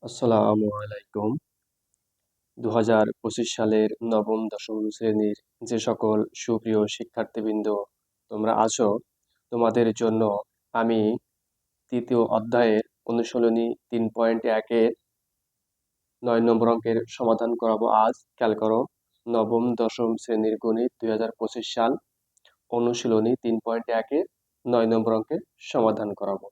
আসসালামু আলাইকুম। 2025 সালের নবম দশম শ্রেণীর যে সকল সুপ্রিয় শিক্ষার্থীবৃন্দ তোমরা আছো, তোমাদের জন্য আমি তৃতীয় অধ্যায়ের অনুশীলনী 3.1-এর 9 নম্বর অঙ্কের সমাধান করাবো আজ। খেয়াল করো, নবম দশম শ্রেণীর গণিত 2025 সাল, অনুশীলনী 3.1-এর 9 নম্বর অঙ্কের সমাধান করাবো।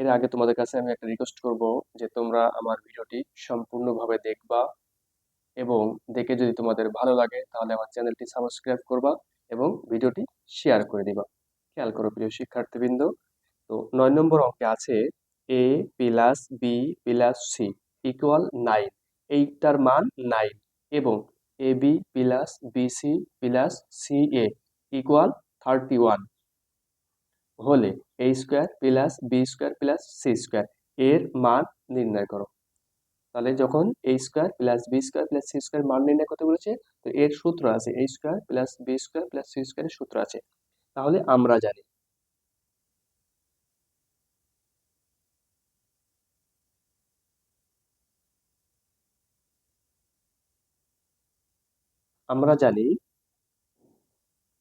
এর আগে তোমাদের কাছে আমি একটা রিকোয়েস্ট করব যে তোমরা আমার ভিডিওটি সম্পূর্ণভাবে দেখবা এবং দেখে যদি তোমাদের ভালো লাগে তাহলে আমার চ্যানেলটি সাবস্ক্রাইব করবা এবং ভিডিওটি শেয়ার করে দিবা। খেয়াল করো প্রিয় শিক্ষার্থীবৃন্দ, তো 9 নম্বর অঙ্কে আছে a plus B plus C equal 9, এইটার মান 9 এবং A B plus BC plus C A equal 31 হলে a square plus B square plus C square এর মান নির্ণয় করো। তাহলে যখন a square plus B square plus C square মান নির্ণয় করতে বলেছে, তো এর সূত্র আছে a square plus B square plus C স্কোয়ারের সূত্র আছে। তাহলে আমরা জানি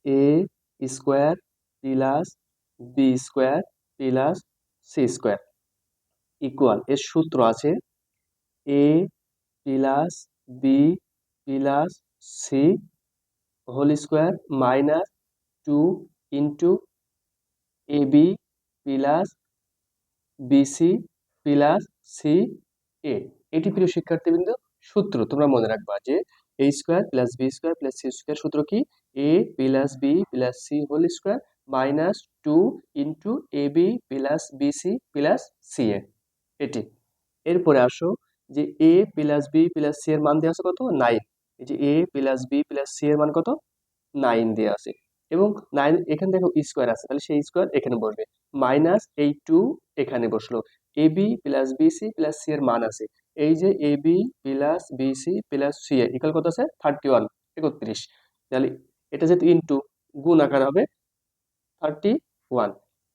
a square plus B square plus C square equal, এর সূত্র আছে a plus B plus C whole square minus 2 into A B plus BC plus C A. এটি প্রিয় শিক্ষার্থীবৃন্দ সূত্র তোমরা মনে রাখবা যে a square plus B square plus C square সূত্র কি a plus B plus C whole square minus 2 into A B plus BC plus C A. এটি এরপরে আসো যে a plus B plus C এর মান দেওয়া আছে কত 9। এই যে a plus B plus C এর মান কত 9 দেওয়া আছে এবং 9 এখানে দেখো স্কোয়ার আছে, তাহলে সেই স্কোয়ার এখানে বসবে, মাইনাস এই 2 এখানে বসলো। A B plus BC plus C এর মান আছে, এই যে A B plus BC plus C A equal কত আছে 31 31। তাহলে এটা যেহেতু ইনটু গুণ আকার হবে 31।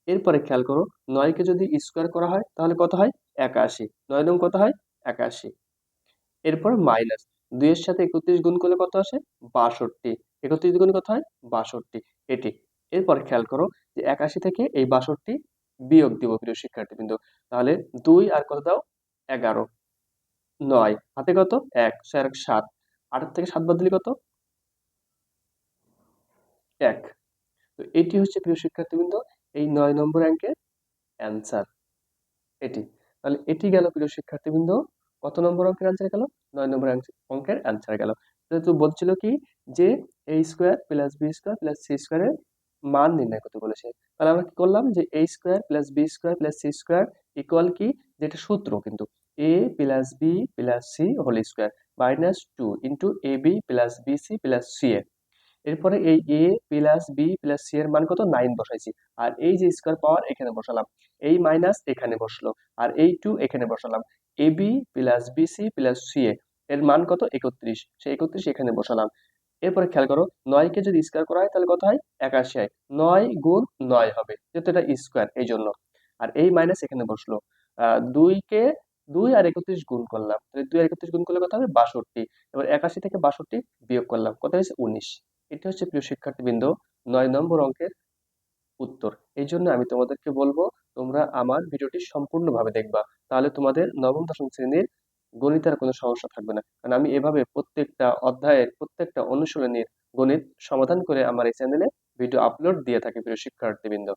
এরপরে খেয়াল করো, 9 কে যদি স্কোয়ার করা হয় তাহলে কত হয় 81, 9 নং কত হয় 81। এরপর মাইনাস 2 এর সাথে 31 গুণ করলে কত আসে 62, 31 গুণ কত হয় 62 এটি। এরপর খেয়াল করো যে 81 থেকে এই 62 বিয়োগ দিব প্রিয় শিক্ষার্থীবৃন্দ। তাহলে 2 আর কত দাও 11, 9 হাতে কত 1, 4 আর 7, 8 থেকে 7 বাদ দিলে কত 1। তো এটি হচ্ছে প্রিয় শিক্ষার্থীবৃন্দ এই 9 নম্বর অঙ্কের অ্যান্সার এটি। তাহলে এটি গেল প্রিয় শিক্ষার্থীবৃন্দ কত নম্বর অঙ্কের অ্যান্সার গেল 9 নম্বর অঙ্কের অ্যান্সার গেল। তো বলছিল কি যে a square plus B square plus C স্কোয়ারের মান নির্ণয় করতে বলেছে। তাহলে আমরা কি করলাম যে a square plus B square plus C square equal কি, যেটা সূত্র কিন্তু a plus B plus C whole square minus 2 into A B plus BC plus C A. এরপরে এই a plus B plus C এর মান কত 9 বসাইছি, আর এই যে স্কয়ার পাওয়ার এখানে বসালাম, এই মাইনাস এখানে বসলো, আর এই 2 এখানে বসালাম। A B plus BC plus C A এর মান কত 31, সেই 31 এখানে বসালাম। এরপরে খেয়াল করো 9 কে যদি স্কয়ার করা হয় তাহলে কত হয় 81 হয়, 9 গুণ 9 হবে যেহেতু এটা স্কয়ার এই জন্য। আর এই মাইনাস এখানে বসলো, 2 কে 2 আর 31 গুণ করলাম, তাহলে 2 আর 31 গুণ করলে কত হবে 62। এবার 81 থেকে 62 বিয়োগ করলাম, কত হয়েছে 19। এটা হচ্ছে প্রিয় শিক্ষার্থীবৃন্দ 9 নম্বর অঙ্কের উত্তর। এই জন্য আমি তোমাদেরকে বলবো তোমরা আমার ভিডিওটি সম্পূর্ণভাবে দেখবা, তাহলে তোমাদের নবম দশম শ্রেণীর গণিতের কোনো সমস্যা থাকবে না। কারণ আমি এভাবে প্রত্যেকটা অধ্যায়ের প্রত্যেকটা অনুশীলনীর গণিত সমাধান করে আমার এই চ্যানেলে ভিডিও আপলোড দিয়ে থাকি প্রিয় শিক্ষার্থীবৃন্দ।